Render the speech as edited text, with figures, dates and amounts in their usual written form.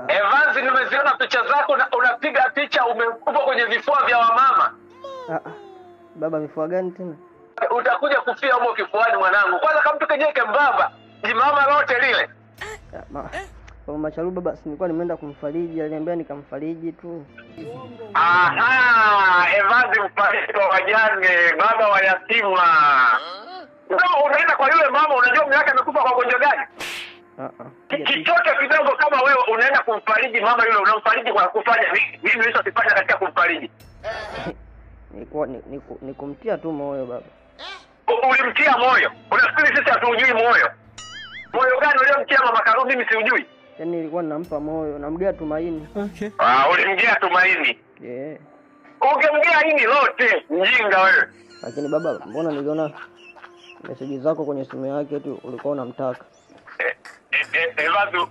Evans, nimeziona picha zako na unapiga picha uko kwenye vifua vya wamama. Baba, vifua gani tena? Utakuja kufia huko kifuani mwanangu. Kwanza kama tukejeke mbaba, jimama lote lile. Mama Chalu baba, si nilikuwa nimeenda kumfariji, aliniambia nikamfariji tu. Evans mfariji wa wajane, baba wa yatima. Ndio unaenda kwa yule mama, unajua mume wake amekufa kwa ugonjwa gani? Kichocho kidogo kama wewe unaenda kumfariji mama yule, unamfariji kwa kufanya nini? Mimi nilichokifanya katika kumfariji ni kumtia tu moyo baba. Ulimtia moyo? Unafikiri sisi hatujui moyo? Moyo gani uliomtia mama Karu mimi siujui? Yaani nilikuwa nampa moyo, namgea tumaini. Okay. Ulimgea tumaini? Yeah. Ungemgea hili lote, mjinga wewe. Lakini baba, mbona niliona meseji zako kwenye simu yake tu ulikuwa unamtaka? Evans